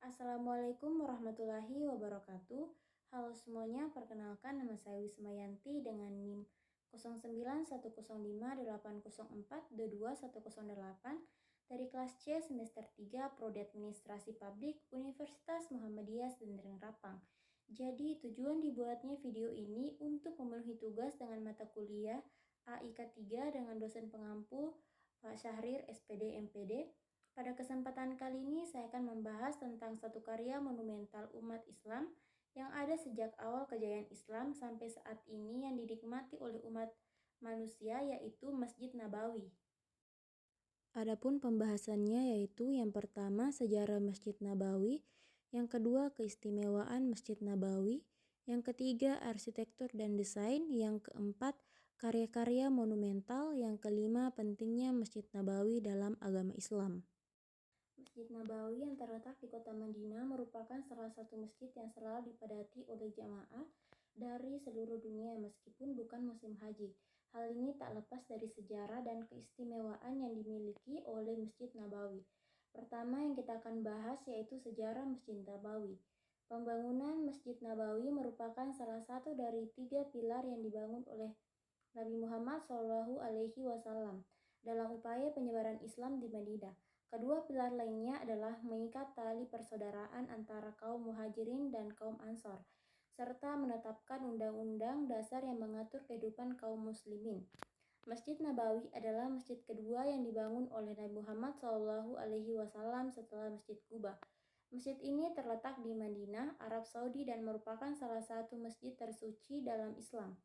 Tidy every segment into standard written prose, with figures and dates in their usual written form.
Assalamualaikum warahmatullahi wabarakatuh. Halo semuanya, perkenalkan nama saya Wismayanti dengan NIM 09105804222108 dari kelas C semester 3 Prodi Administrasi Publik Universitas Muhammadiyah Sdn Rapang. Jadi tujuan dibuatnya video ini untuk memenuhi tugas dengan mata kuliah AIK 3 dengan dosen pengampu Pak Syahrir SPD MPD. Pada kesempatan kali ini saya akan membahas tentang satu karya monumental umat Islam yang ada sejak awal kejayaan Islam sampai saat ini yang dinikmati oleh umat manusia, yaitu Masjid Nabawi. Adapun pembahasannya yaitu yang pertama sejarah Masjid Nabawi, yang kedua keistimewaan Masjid Nabawi, yang ketiga arsitektur dan desain, yang keempat karya-karya monumental, yang kelima pentingnya Masjid Nabawi dalam agama Islam. Masjid Nabawi yang terletak di kota Madinah merupakan salah satu masjid yang selalu dipadati oleh jamaah dari seluruh dunia meskipun bukan musim haji. Hal ini tak lepas dari sejarah dan keistimewaan yang dimiliki oleh Masjid Nabawi. Pertama yang kita akan bahas yaitu sejarah Masjid Nabawi. Pembangunan Masjid Nabawi merupakan salah satu dari 3 pilar yang dibangun oleh Nabi Muhammad SAW dalam upaya penyebaran Islam di Madinah. Kedua pilar lainnya adalah mengikat tali persaudaraan antara kaum muhajirin dan kaum ansor, serta menetapkan undang-undang dasar yang mengatur kehidupan kaum muslimin. Masjid Nabawi adalah masjid kedua yang dibangun oleh Nabi Muhammad SAW setelah Masjid Quba. Masjid ini terletak di Madinah, Arab Saudi dan merupakan salah satu masjid tersuci dalam Islam.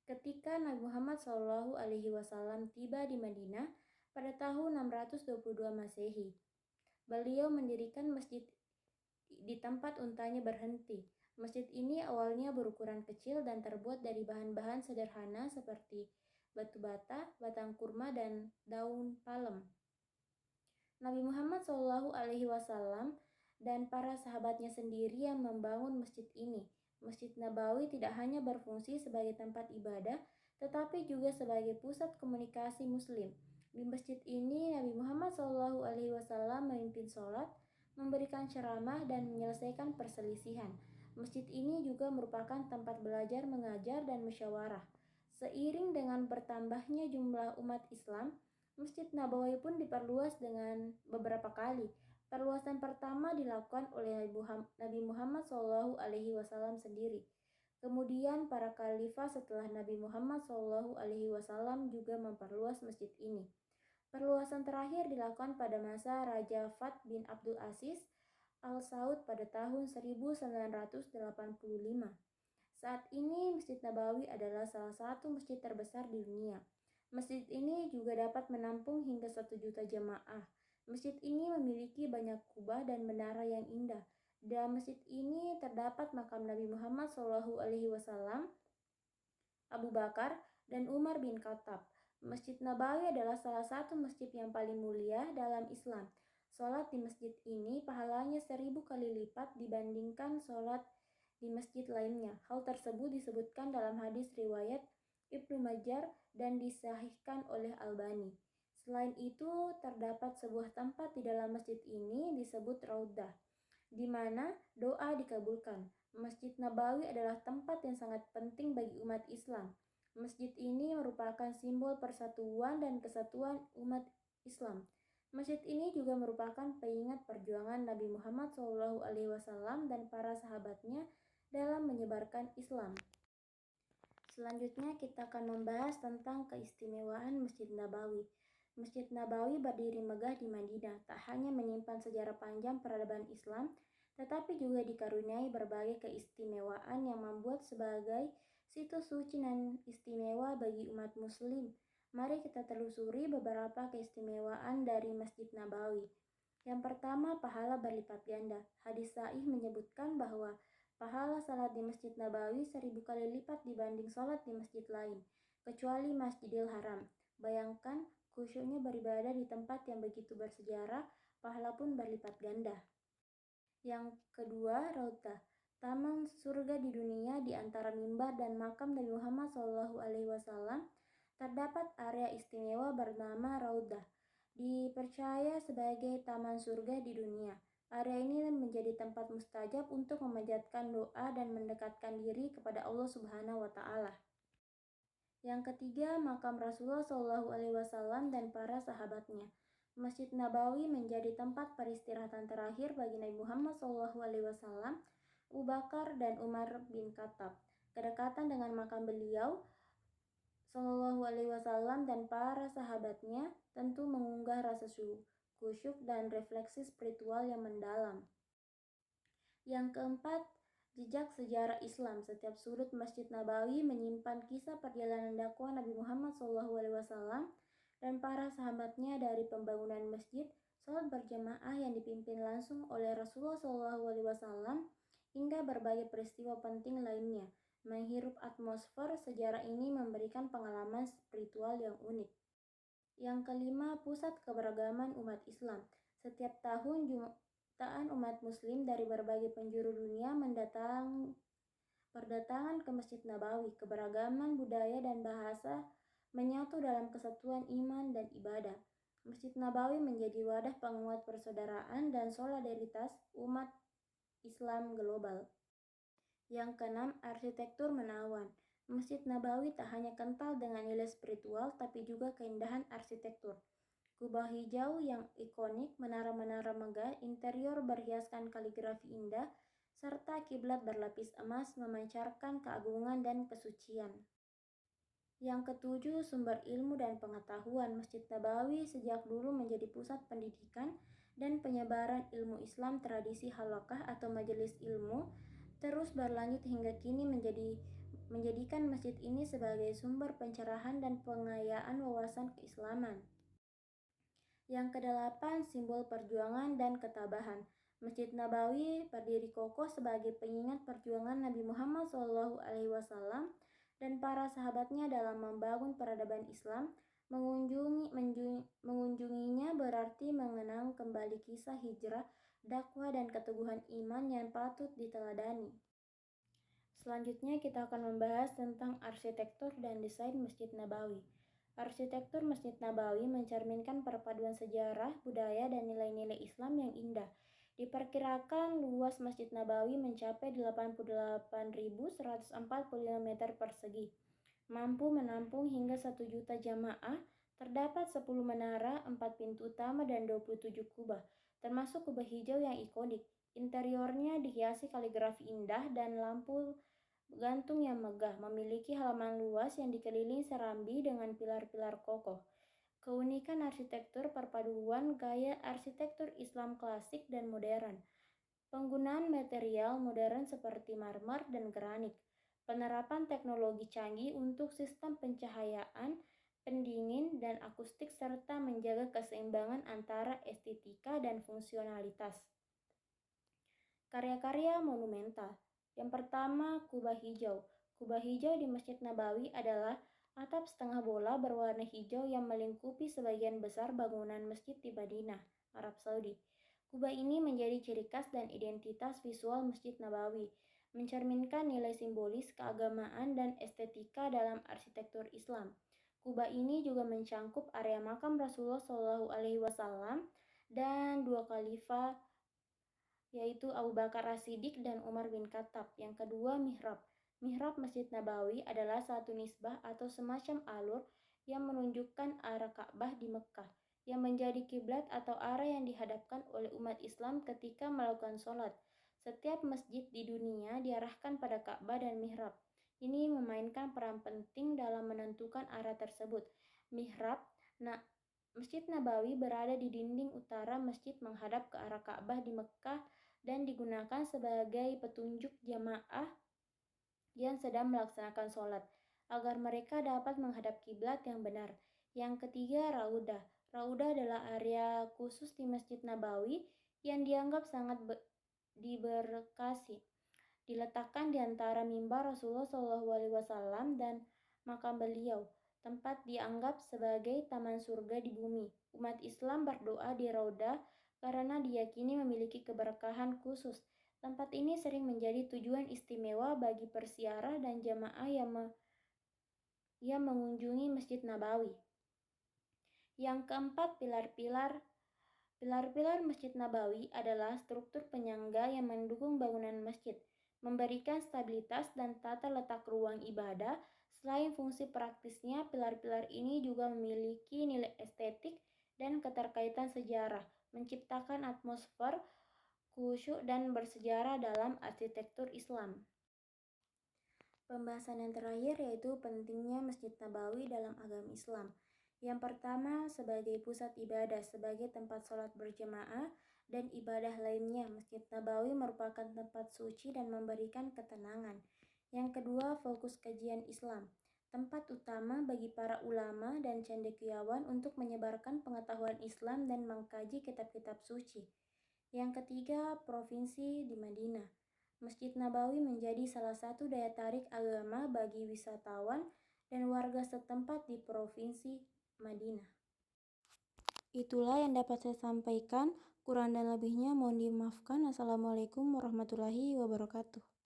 Ketika Nabi Muhammad SAW tiba di Madinah pada tahun 622 Masehi, beliau mendirikan masjid di tempat untanya berhenti. Masjid ini awalnya berukuran kecil dan terbuat dari bahan-bahan sederhana seperti batu bata, batang kurma, dan daun palem. Nabi Muhammad SAW dan para sahabatnya sendiri yang membangun masjid ini. Masjid Nabawi tidak hanya berfungsi sebagai tempat ibadah, tetapi juga sebagai pusat komunikasi Muslim. Di masjid ini, Nabi Muhammad SAW memimpin sholat, memberikan ceramah, dan menyelesaikan perselisihan. Masjid ini juga merupakan tempat belajar, mengajar, dan musyawarah. Seiring dengan bertambahnya jumlah umat Islam, Masjid Nabawi pun diperluas dengan beberapa kali. Perluasan pertama dilakukan oleh Nabi Muhammad SAW sendiri. Kemudian para khalifah setelah Nabi Muhammad SAW juga memperluas masjid ini. Perluasan terakhir dilakukan pada masa Raja Fahd bin Abdul Aziz Al Saud pada tahun 1985. Saat ini Masjid Nabawi adalah salah satu masjid terbesar di dunia. Masjid ini juga dapat menampung hingga 1 juta jemaah. Masjid ini memiliki banyak kubah dan menara yang indah. Dalam masjid ini terdapat makam Nabi Muhammad SAW, Abu Bakar, dan Umar bin Khattab. Masjid Nabawi adalah salah satu masjid yang paling mulia dalam Islam. Sholat di masjid ini pahalanya 1000 kali lipat dibandingkan sholat di masjid lainnya. Hal tersebut disebutkan dalam hadis riwayat Ibnu Majah dan disahihkan oleh Albani. Selain itu, terdapat sebuah tempat di dalam masjid ini disebut Raudah, di mana doa dikabulkan. Masjid Nabawi adalah tempat yang sangat penting bagi umat Islam. Masjid ini merupakan simbol persatuan dan kesatuan umat Islam. Masjid ini juga merupakan pengingat perjuangan Nabi Muhammad SAW dan para sahabatnya dalam menyebarkan Islam. Selanjutnya kita akan membahas tentang keistimewaan Masjid Nabawi. Masjid Nabawi berdiri megah di Madinah, tak hanya menyimpan sejarah panjang peradaban Islam, tetapi juga dikaruniai berbagai keistimewaan yang membuat sebagai situs suci dan istimewa bagi umat muslim. Mari kita telusuri beberapa keistimewaan dari Masjid Nabawi. Yang pertama, pahala berlipat ganda. Hadis sahih menyebutkan bahwa pahala salat di Masjid Nabawi 1000 kali lipat dibanding salat di masjid lain, kecuali Masjidil Haram. Bayangkan, khusyuknya beribadah di tempat yang begitu bersejarah, pahala pun berlipat ganda. Yang kedua, Raudah, taman surga di dunia. Di antara mimbar dan makam Nabi Muhammad SAW terdapat area istimewa bernama Raudah, dipercaya sebagai taman surga di dunia. Area ini menjadi tempat mustajab untuk memanjatkan doa dan mendekatkan diri kepada Allah Subhanahu wa Ta'ala. Yang ketiga, makam Rasulullah Shallallahu Alaihi Wasallam dan para sahabatnya. Masjid Nabawi menjadi tempat peristirahatan terakhir bagi Nabi Muhammad Shallallahu Alaihi Wasallam, Abu Bakar dan Umar bin Khattab. Kedekatan dengan makam beliau Shallallahu Alaihi Wasallam dan para sahabatnya tentu mengunggah rasa khusyuk dan refleksi spiritual yang mendalam. Yang keempat, jejak sejarah Islam. Setiap sudut Masjid Nabawi menyimpan kisah perjalanan dakwah Nabi Muhammad SAW dan para sahabatnya dari pembangunan masjid, salat berjamaah yang dipimpin langsung oleh Rasulullah SAW hingga berbagai peristiwa penting lainnya. Menghirup atmosfer sejarah ini memberikan pengalaman spiritual yang unik. Yang kelima, pusat keberagaman umat Islam. Setiap tahun jutaan umat muslim dari berbagai penjuru dunia berdatangan ke Masjid Nabawi. Keberagaman budaya dan bahasa menyatu dalam kesatuan iman dan ibadah. Masjid Nabawi menjadi wadah penguat persaudaraan dan solidaritas umat Islam global. Yang keenam, arsitektur menawan. Masjid Nabawi tak hanya kental dengan nilai spiritual, tapi juga keindahan arsitektur. Kubah hijau yang ikonik, menara-menara megah, interior berhiaskan kaligrafi indah, serta kiblat berlapis emas memancarkan keagungan dan kesucian. Yang ketujuh, sumber ilmu dan pengetahuan. Masjid Nabawi sejak dulu menjadi pusat pendidikan dan penyebaran ilmu Islam. Tradisi halaqah atau majelis ilmu terus berlanjut hingga kini menjadikan masjid ini sebagai sumber pencerahan dan pengayaan wawasan keislaman. Yang kedelapan, simbol perjuangan dan ketabahan. Masjid Nabawi berdiri kokoh sebagai pengingat perjuangan Nabi Muhammad SAW dan para sahabatnya dalam membangun peradaban Islam. Mengunjunginya berarti mengenang kembali kisah hijrah, dakwah dan keteguhan iman yang patut diteladani. Selanjutnya kita akan membahas tentang arsitektur dan desain Masjid Nabawi. Arsitektur Masjid Nabawi mencerminkan perpaduan sejarah, budaya, dan nilai-nilai Islam yang indah. Diperkirakan luas Masjid Nabawi mencapai 88.145 meter persegi, mampu menampung hingga 1 juta jamaah. Terdapat 10 menara, 4 pintu utama, dan 27 kubah, termasuk kubah hijau yang ikonik. Interiornya dihiasi kaligrafi indah dan lampu gantung yang megah, memiliki halaman luas yang dikelilingi serambi dengan pilar-pilar kokoh. Keunikan arsitektur perpaduan gaya arsitektur Islam klasik dan modern. Penggunaan material modern seperti marmer dan granit. Penerapan teknologi canggih untuk sistem pencahayaan, pendingin, dan akustik serta menjaga keseimbangan antara estetika dan fungsionalitas. Karya-karya monumental. Yang pertama, kubah hijau. Kubah hijau di Masjid Nabawi adalah atap setengah bola berwarna hijau yang melingkupi sebagian besar bangunan masjid di Madinah, Arab Saudi. Kubah ini menjadi ciri khas dan identitas visual Masjid Nabawi, mencerminkan nilai simbolis, keagamaan, dan estetika dalam arsitektur Islam. Kubah ini juga mencangkup area makam Rasulullah SAW dan 2 khalifah, yaitu Abu Bakar As-Siddiq dan Umar bin Khattab. Yang kedua, mihrab. Mihrab Masjid Nabawi adalah satu nisbah atau semacam alur yang menunjukkan arah Ka'bah di Mekah, yang menjadi kiblat atau arah yang dihadapkan oleh umat Islam ketika melakukan sholat. Setiap masjid di dunia diarahkan pada Ka'bah dan mihrab. Ini memainkan peran penting dalam menentukan arah tersebut. Mihrab, Masjid Nabawi berada di dinding utara masjid menghadap ke arah Ka'bah di Mekah dan digunakan sebagai petunjuk jamaah yang sedang melaksanakan sholat, agar mereka dapat menghadap kiblat yang benar. Yang ketiga, Raudah. Raudah adalah area khusus di Masjid Nabawi yang dianggap sangat diberkasi. Diletakkan di antara mimbar Rasulullah SAW dan makam beliau. Tempat dianggap sebagai taman surga di bumi. Umat Islam berdoa di Raudah karena diyakini memiliki keberkahan khusus. Tempat ini sering menjadi tujuan istimewa bagi persiarah dan jamaah yang mengunjungi Masjid Nabawi. Yang keempat, pilar-pilar Pilar-pilar Masjid Nabawi adalah struktur penyangga yang mendukung bangunan masjid, memberikan stabilitas dan tata letak ruang ibadah. Selain fungsi praktisnya, pilar-pilar ini juga memiliki nilai estetik dan keterkaitan sejarah, menciptakan atmosfer khusyuk dan bersejarah dalam arsitektur Islam. Pembahasan yang terakhir yaitu pentingnya Masjid Nabawi dalam agama Islam. Yang pertama, sebagai pusat ibadah, sebagai tempat sholat berjamaah dan ibadah lainnya, Masjid Nabawi merupakan tempat suci dan memberikan ketenangan. Yang kedua, fokus kajian Islam, tempat utama bagi para ulama dan cendekiawan untuk menyebarkan pengetahuan Islam dan mengkaji kitab-kitab suci. Yang ketiga, provinsi di Madinah. Masjid Nabawi menjadi salah satu daya tarik agama bagi wisatawan dan warga setempat di Provinsi Madinah. Itulah yang dapat saya sampaikan. Kurang dan lebihnya mohon dimaafkan. Assalamualaikum warahmatullahi wabarakatuh.